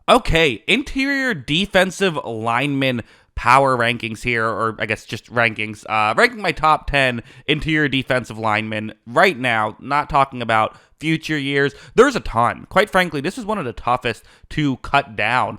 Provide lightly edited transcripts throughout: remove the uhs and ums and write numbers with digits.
Okay, interior defensive lineman power rankings here, or I guess just rankings. Ranking my top 10 interior defensive linemen right now, not talking about future years. There's a ton. Quite frankly, this is one of the toughest to cut down.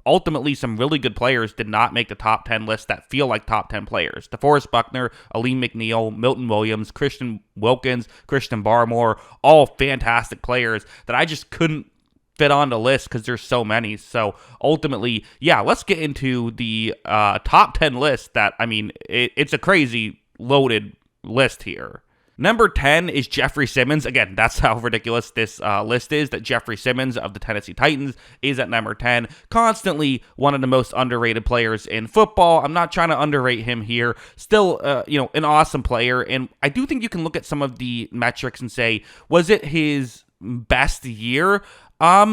Ultimately, some really good players did not make the top 10 list that feel like top 10 players. DeForest Buckner, Aleem McNeil, Milton Williams, Christian Wilkins, Christian Barmore, all fantastic players that I just couldn't fit on the list because there's so many. So ultimately, yeah, let's get into the top 10 list that, I mean, it's a crazy loaded list here. Number 10 is Jeffrey Simmons. Again, that's how ridiculous this list is, that Jeffrey Simmons of the Tennessee Titans is at number 10. Constantly one of the most underrated players in football. I'm not trying to underrate him here. Still, an awesome player. And I do think you can look at some of the metrics and say, was it his best year? I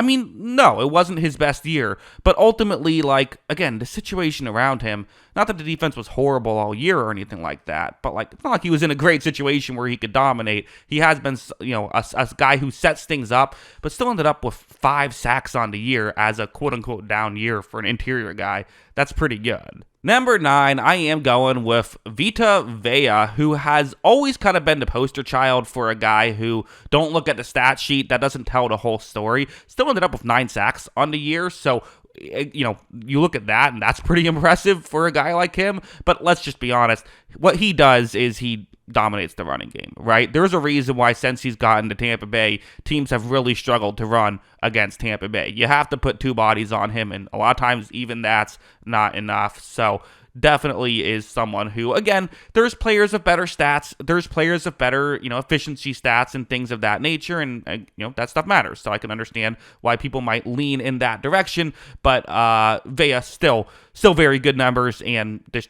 mean, no, it wasn't his best year, but ultimately, like, again, the situation around him, not that the defense was horrible all year or anything like that, but, like, it's not like he was in a great situation where he could dominate. He has been, a guy who sets things up, but still ended up with 5 sacks on the year as a quote-unquote down year for an interior guy. That's pretty good. Number 9, I am going with Vita Vea, who has always kind of been the poster child for a guy who, don't look at the stat sheet, that doesn't tell the whole story. Still ended up with 9 sacks on the year, so, you look at that, and that's pretty impressive for a guy like him, but let's just be honest. What he does is he dominates the running game, right? There's a reason why since he's gotten to Tampa Bay, teams have really struggled to run against Tampa Bay. You have to put 2 bodies on him, and a lot of times even that's not enough. So definitely is someone who, again, there's players of better stats, there's players of better, efficiency stats and things of that nature, and that stuff matters. So I can understand why people might lean in that direction, but Vea still very good numbers, and this,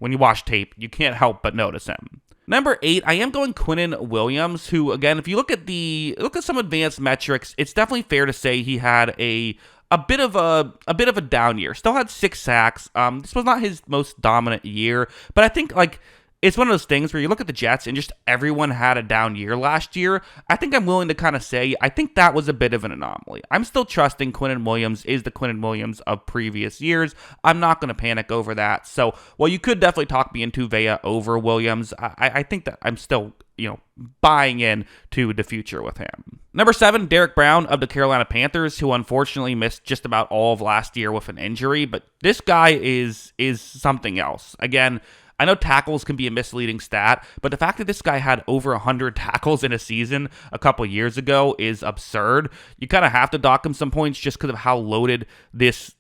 when you watch tape, you can't help but notice him. Number 8, I am going Quinn Williams, who, again, if you look at some advanced metrics, it's definitely fair to say he had a bit of a down year. Still had 6 sacks. This was not his most dominant year, but I think, like, it's one of those things where you look at the Jets and just everyone had a down year last year. I think I'm willing to kind of say I think that was a bit of an anomaly. I'm still trusting Quinn Williams is the Quinn Williams of previous years. I'm not going to panic over that. So while you could definitely talk me into Vea over Williams, I think that I'm still buying in to the future with him. Number 7, Derek Brown of the Carolina Panthers, who unfortunately missed just about all of last year with an injury, but this guy is something else. Again, I know tackles can be a misleading stat, but the fact that this guy had over 100 tackles in a season a couple years ago is absurd. You kind of have to dock him some points just because of how loaded this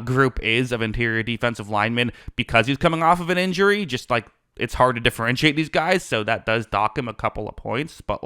group is of interior defensive linemen because he's coming off of an injury, just like it's hard to differentiate these guys, so that does dock him a couple of points. But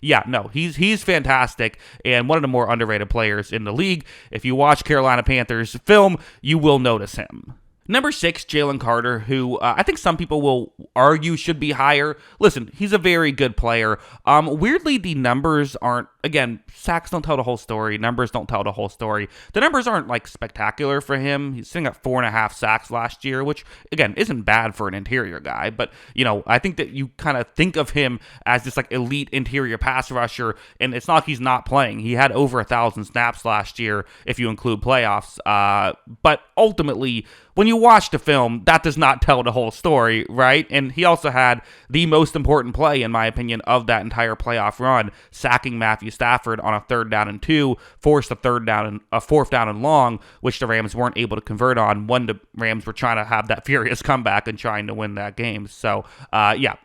he's fantastic and one of the more underrated players in the league. If you watch Carolina Panthers film, you will notice him. Number 6, Jaylen Carter, who I think some people will argue should be higher. Listen, he's a very good player. Weirdly, the numbers aren't, again, sacks don't tell the whole story. Numbers don't tell the whole story. The numbers aren't, like, spectacular for him. He's sitting at 4.5 sacks last year, which, again, isn't bad for an interior guy. But, I think that you kind of think of him as this, like, elite interior pass rusher, and it's not like he's not playing. He had over 1,000 snaps last year if you include playoffs. But ultimately, when you watch the film, that does not tell the whole story, right? And he also had the most important play, in my opinion, of that entire playoff run, sacking Matthew Stafford on a 3rd down and 2, forced a 4th down and long, which the Rams weren't able to convert on when the Rams were trying to have that furious comeback and trying to win that game. So,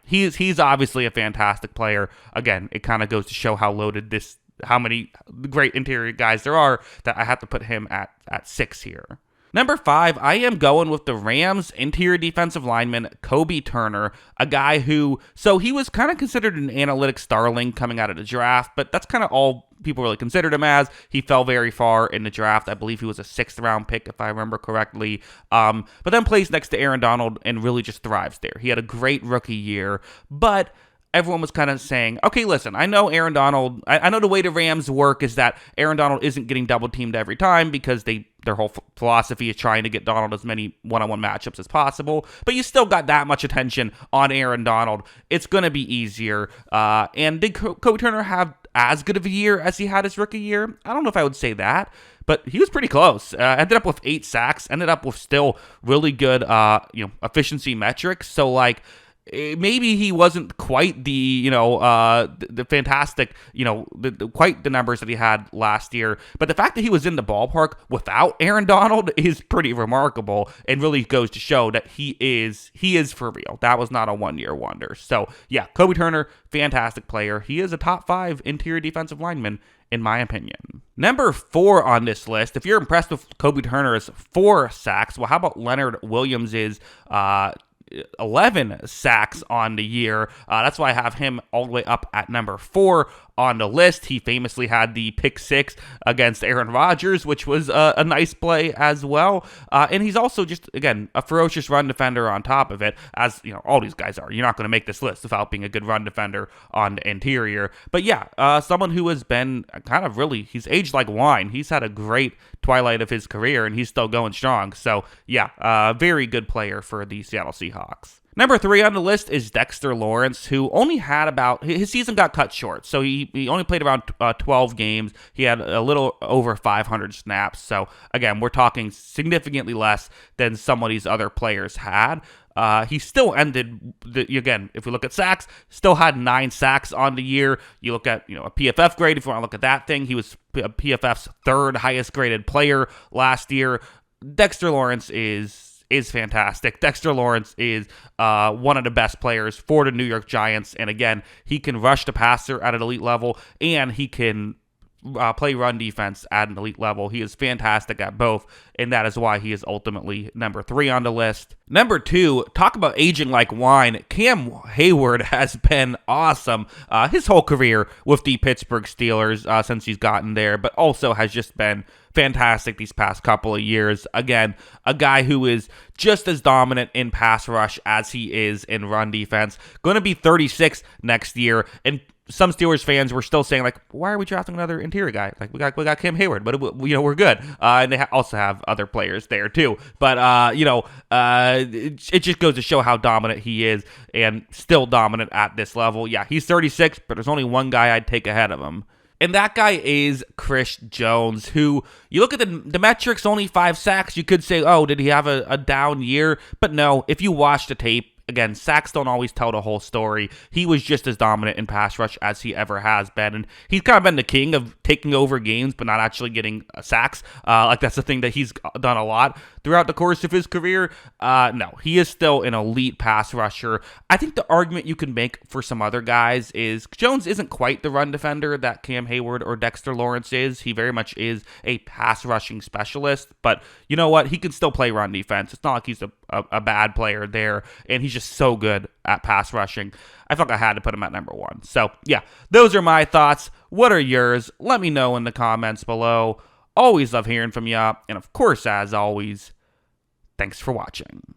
he's obviously a fantastic player. Again, it kind of goes to show how loaded how many great interior guys there are that I have to put him at 6 here. Number 5, I am going with the Rams interior defensive lineman, Kobe Turner, a guy who, so he was kind of considered an analytics darling coming out of the draft, but that's kind of all people really considered him as. He fell very far in the draft. I believe he was a 6th round pick, if I remember correctly, but then plays next to Aaron Donald and really just thrives there. He had a great rookie year, but everyone was kind of saying, okay, listen, I know Aaron Donald, I know the way the Rams work is that Aaron Donald isn't getting double teamed every time because their whole philosophy is trying to get Donald as many one-on-one matchups as possible, but you still got that much attention on Aaron Donald. It's going to be easier. And did Kobe Turner have as good of a year as he had his rookie year? I don't know if I would say that, but he was pretty close. Ended up with 8 sacks, ended up with still really good, efficiency metrics. So, like, maybe he wasn't quite the fantastic, quite the numbers that he had last year. But the fact that he was in the ballpark without Aaron Donald is pretty remarkable and really goes to show that he is for real. That was not a one-year wonder. So, yeah, Kobe Turner, fantastic player. He is a top 5 interior defensive lineman, in my opinion. Number 4 on this list, if you're impressed with Kobe Turner's 4 sacks, well, how about Leonard Williams' 11 sacks on the year? That's why I have him all the way up at number 4 on the list. He famously had the pick 6 against Aaron Rodgers, which was a nice play as well. And he's also just, again, a ferocious run defender on top of it, as all these guys are. You're not going to make this list without being a good run defender on the interior. But yeah, someone who has been kind of really, he's aged like wine. He's had a great twilight of his career, and he's still going strong. So yeah, very good player for the Seattle Seahawks. Number 3 on the list is Dexter Lawrence, who only had his season got cut short. So he only played around 12 games. He had a little over 500 snaps. So again, we're talking significantly less than some of these other players had. He still ended, again, if we look at sacks, still had 9 sacks on the year. You look at, a PFF grade, if you want to look at that thing, he was PFF's 3rd highest graded player last year. Dexter Lawrence is fantastic. Dexter Lawrence is one of the best players for the New York Giants. And again, he can rush the passer at an elite level, and he can play run defense at an elite level. He is fantastic at both, and that is why he is ultimately number 3 on the list. Number 2, talk about aging like wine. Cam Hayward has been awesome his whole career with the Pittsburgh Steelers since he's gotten there, but also has just been fantastic these past couple of years. Again, a guy who is just as dominant in pass rush as he is in run defense. Going to be 36 next year, and some Steelers fans were still saying, like, why are we drafting another interior guy? Like, we got Cam Hayward, but we're good. And they also have other players there too. But it just goes to show how dominant he is, and still dominant at this level. Yeah, he's 36, but there's only one guy I'd take ahead of him. And that guy is Chris Jones, who, you look at the metrics, only 5 sacks. You could say, oh, did he have a down year? But no, if you watch the tape, again, sacks don't always tell the whole story. He was just as dominant in pass rush as he ever has been. And he's kind of been the king of taking over games, but not actually getting sacks. Like, that's the thing that he's done a lot throughout the course of his career. No, he is still an elite pass rusher. I think the argument you can make for some other guys is Jones isn't quite the run defender that Cam Hayward or Dexter Lawrence is. He very much is a pass rushing specialist, but you know what? He can still play run defense. It's not like he's a bad player there, and he's just so good at pass rushing. I felt like I had to put him at number 1. So yeah, those are my thoughts. What are yours? Let me know in the comments below. Always love hearing from you. And of course, as always, thanks for watching.